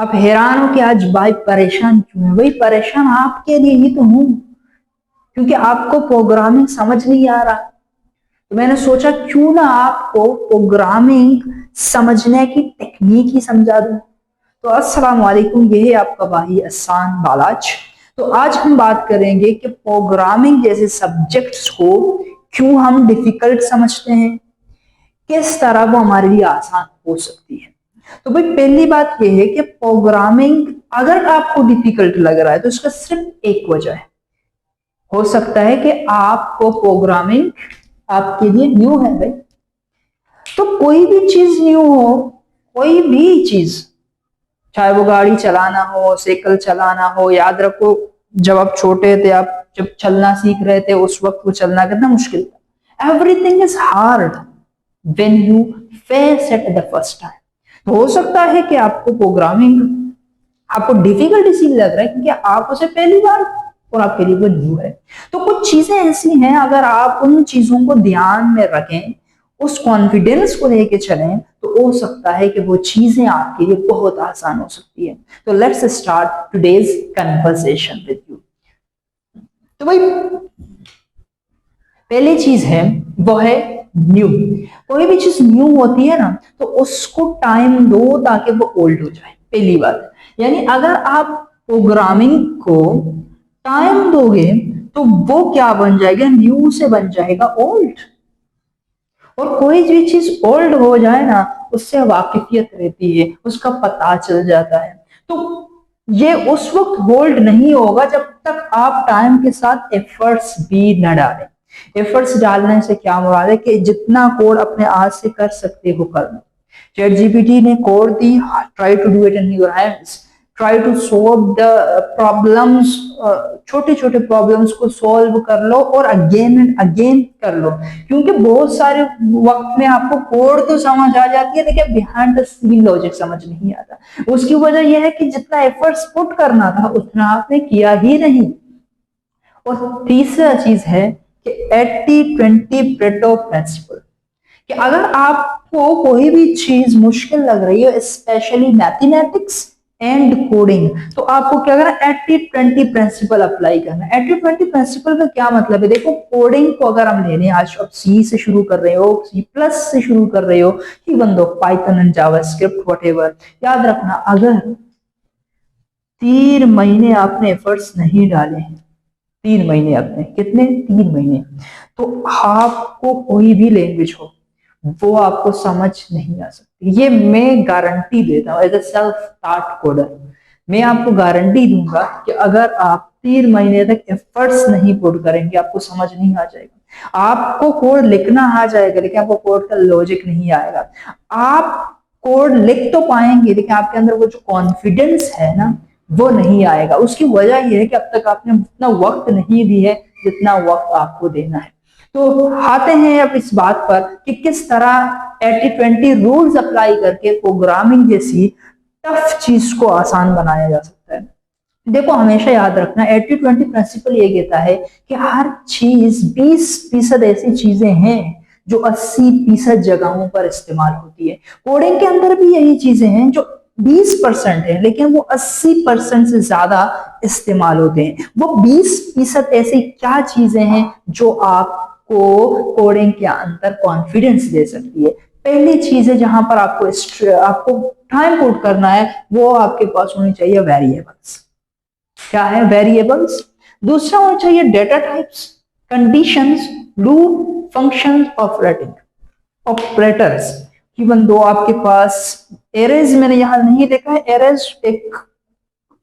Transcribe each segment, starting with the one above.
आप हैरान हो कि आज भाई परेशान क्यों है? वही परेशान आपके लिए ही तो हूं, क्योंकि आपको प्रोग्रामिंग समझ नहीं आ रहा। तो मैंने सोचा क्यों ना आपको प्रोग्रामिंग समझने की टेक्निक ही समझा दूं। तो अस्सलाम वालेकुम, ये है आपका भाई अहसान बालाज। तो आज हम बात करेंगे कि प्रोग्रामिंग जैसे सब्जेक्ट्स को क्यों हम डिफिकल्ट समझते हैं, किस तरह वो हमारे लिए आसान हो सकती है। तो भाई पहली बात यह है कि प्रोग्रामिंग अगर आपको डिफिकल्ट लग रहा है तो इसका सिर्फ एक वजह है। हो सकता है कि आपको प्रोग्रामिंग आपके लिए न्यू है भाई। तो कोई भी चीज न्यू हो, कोई भी चीज, चाहे वो गाड़ी चलाना हो, साइकिल चलाना हो, याद रखो जब आप छोटे थे, आप जब चलना सीख रहे थे उस वक्त वो चलना कितना मुश्किल था। Everything is hard when you face it the first time. तो हो सकता है कि आपको प्रोग्रामिंग आपको डिफिकल्ट इसीलिए लग रहा है क्योंकि आप उसे पहली बार और आपके लिए वो न्यू है। तो कुछ चीजें ऐसी हैं, अगर आप उन चीजों को ध्यान में रखें, उस कॉन्फिडेंस को लेके चलें, तो हो सकता है कि वो चीजें आपके लिए बहुत आसान हो सकती है। तो let's start today's conversation with you. तो भाई पहली चीज है वो है न्यू। कोई भी चीज न्यू होती है ना तो उसको टाइम दो ताकि वो ओल्ड हो जाए, पहली बात। यानी अगर आप प्रोग्रामिंग को टाइम दोगे तो वो क्या बन जाएगा, न्यू से बन जाएगा ओल्ड। और कोई भी चीज ओल्ड हो जाए ना उससे वाकिफियत रहती है, उसका पता चल जाता है। तो ये उस वक्त होल्ड नहीं होगा जब तक आप टाइम के साथ एफर्ट्स भी न डालें। एफर्ट्स डालने से क्या मुराद है कि जितना कोड अपने आज से कर सकते हो कर लो। चैट जीपीटी ने कोड दी, try to do it in your hands, try to solve the problems, छोटे छोटे प्रॉब्लम्स को सॉल्व कर लो और अगेन एंड अगेन कर लो। क्योंकि बहुत सारे वक्त में आपको कोड तो समझ आ जाती है लेकिन बिहाइंड द सीन लॉजिक समझ नहीं आता। उसकी वजह यह है कि जितना एफर्ट्स पुट करना था उतना आपने किया ही नहीं। और तीसरा चीज है कि 80-20 प्रेटो प्रिंसिपल, कि अगर आपको कोई भी चीज मुश्किल लग रही है, स्पेशली मैथमेटिक्स एंड कोडिंग, तो आपको क्या करना, 80-20 प्रिंसिपल अप्लाई करना। 80-20 प्रिंसिपल का क्या मतलब है? देखो कोडिंग को अगर हम ले लें, आज आप सी से शुरू कर रहे हो, सी प्लस से शुरू कर रहे हो, even though Python and JavaScript whatever, याद रखना अगर 3 महीने आपने एफर्ट्स नहीं डाले हैं, 3 महीने आपने, कितने, 3 महीने, तो आपको कोई भी लैंग्वेज हो वो आपको समझ नहीं आ सकती। ये मैं गारंटी देता हूँ as a self start coder. मैं आपको गारंटी दूंगा कि अगर आप 3 महीने तक एफर्ट्स नहीं पुट करेंगे आपको समझ नहीं आ जाएगा। आपको कोड लिखना आ जाएगा लेकिन आपको कोड का लॉजिक नहीं आएगा। आप कोड लिख तो पाएंगे लेकिन आपके अंदर वो जो कॉन्फिडेंस है ना वो नहीं आएगा। उसकी वजह यह है कि अब तक आपने उतना वक्त नहीं दी है जितना वक्त आपको देना है। तो आते हैं अब इस बात पर कि किस तरह 80-20 रूल्स अप्लाई करके प्रोग्रामिंग जैसी टफ चीज को आसान बनाया जा सकता है। देखो हमेशा याद रखना 80-20 प्रिंसिपल ये कहता है कि हर चीज 20% ऐसी चीजें हैं जो 80% जगहों पर इस्तेमाल होती है। कोडिंग के अंदर भी यही चीजें हैं जो 20% है लेकिन वो 80% से ज्यादा इस्तेमाल होते हैं। वो 20% ऐसी क्या चीजें हैं जो आपको कोडिंग के अंदर कॉन्फिडेंस दे सकती है? पहली चीज है जहां पर आपको टाइम पुट करना है, वो आपके पास होनी चाहिए वेरिएबल्स। क्या है? वेरिएबल्स। दूसरा होना चाहिए data types, conditions, loop, functions, operators. Even though आपके पास एरेज मैंने यहां नहीं देखा है, एरेज एक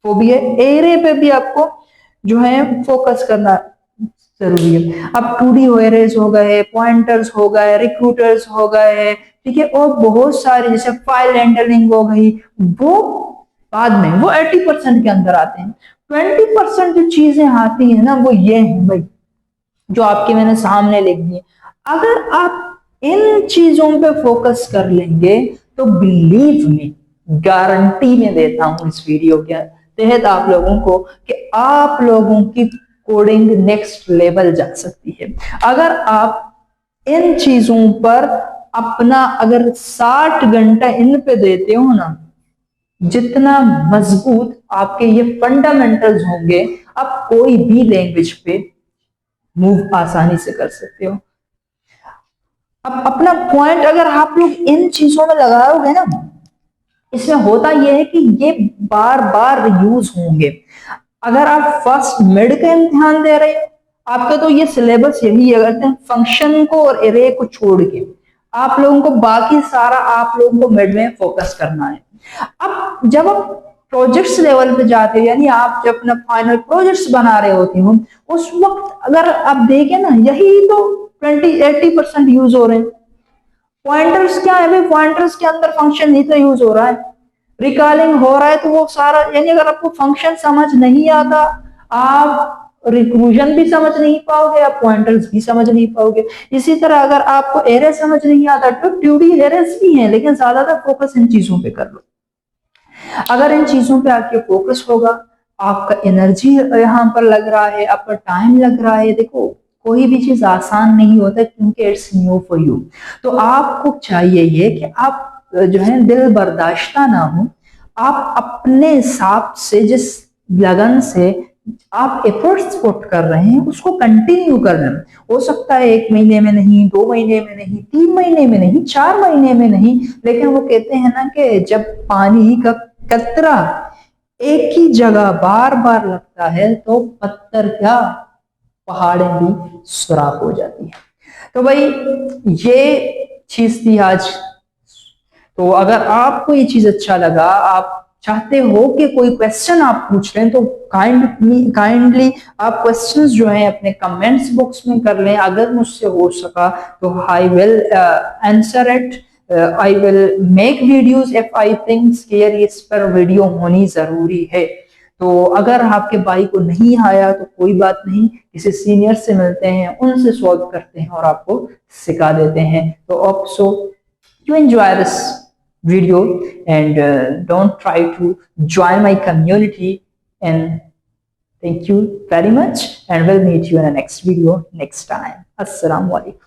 वो भी है, एरे पे भी आपको जो है फोकस करना जरूरी है। अब 2D एरेज हो गए, पॉइंटर्स हो गए, रिक्रूटर्स हो गए, ठीक है, और बहुत सारे जैसे फाइल हैंडलिंग हो गई, वो बाद में, वो 80% के अंदर आते हैं। 20% जो चीजें आती है ना वो ये है भाई जो आपके मैंने सामने लिख दी। अगर आप इन चीजों पे फोकस कर लेंगे तो बिलीव में, गारंटी में देता हूं इस वीडियो के तहत आप लोगों को कि आप लोगों की कोडिंग नेक्स्ट लेवल जा सकती है। अगर आप इन चीजों पर अपना अगर 60 घंटा इन पे देते हो ना जितना मजबूत आपके ये फंडामेंटल्स होंगे, आप कोई भी लैंग्वेज पे मूव आसानी से कर सकते हो। अब अपना पॉइंट अगर आप लोग इन चीजों में लगाओगे ना, इसमें होता यह है कि ये बार बार यूज होंगे। अगर आप फर्स्ट मिड का इम्तिहान दे रहे हो, आपका तो ये सिलेबस यही है, करते हैं फंक्शन को और एरे को छोड़ के आप लोगों को बाकी सारा आप लोगों को मिड में फोकस करना है। अब जब आप प्रोजेक्ट्स लेवल पे जाते हो, यानी आप जब अपना फाइनल प्रोजेक्ट्स बना रहे होते हो, उस वक्त अगर आप देखें ना, यही तो 20-80% यूज हो रहे हैं। पॉइंटर्स क्या है भाई, पॉइंटर्स के अंदर फंक्शन ही तो यूज हो रहा है, रिकॉलिंग हो रहा है, तो वो सारा, यानी अगर आपको फंक्शन समझ नहीं आता, आप रिक्रूजन भी समझ नहीं पाओगे, आप पॉइंटर्स भी समझ नहीं पाओगे। इसी तरह अगर आपको एरे समझ नहीं आता तो 2D एरेस भी हैं, लेकिन ज्यादातर फोकस इन चीजों पे कर लो। अगर इन चीजों पे आपके फोकस होगा, आपका एनर्जी यहाँ पर लग रहा है, आपका टाइम लग रहा है, देखो कोई भी चीज आसान नहीं होता क्योंकि इट्स न्यू फॉर यू। तो आपको चाहिए ये कि आप जो है दिल बर्दाश्ता ना हो, आप अपने हिसाब से जिस लगन से आप एफर्ट्स पुट कर रहे हैं उसको कंटिन्यू करना। हो सकता है 1 महीने में नहीं, 2 महीने में नहीं, 3 महीने में नहीं, 4 महीने में नहीं, लेकिन वो कहते हैं ना कि जब पानी का कतरा एक ही जगह बार बार लगता है तो पत्थर क्या, पहाड़ें भी सुराख हो जाती है। तो भाई ये चीज थी आज। तो अगर आपको ये चीज अच्छा लगा, आप चाहते हो कि कोई क्वेश्चन आप पूछ रहे हैं, तो काइंडली आप क्वेश्चंस जो हैं अपने कमेंट्स बॉक्स में कर लें। अगर मुझसे हो सका तो I will answer it, I will make videos if I think कि यार इस पर वीडियो होनी जरूरी है। तो अगर आपके भाई को नहीं आया तो कोई बात नहीं, किसी सीनियर से मिलते हैं, उनसे सॉल्व करते हैं और आपको सिखा देते हैं। तो hope so you enjoy this video and don't try to join my community, and thank you very much, and we'll meet you in the next video next time. Assalamu alaikum.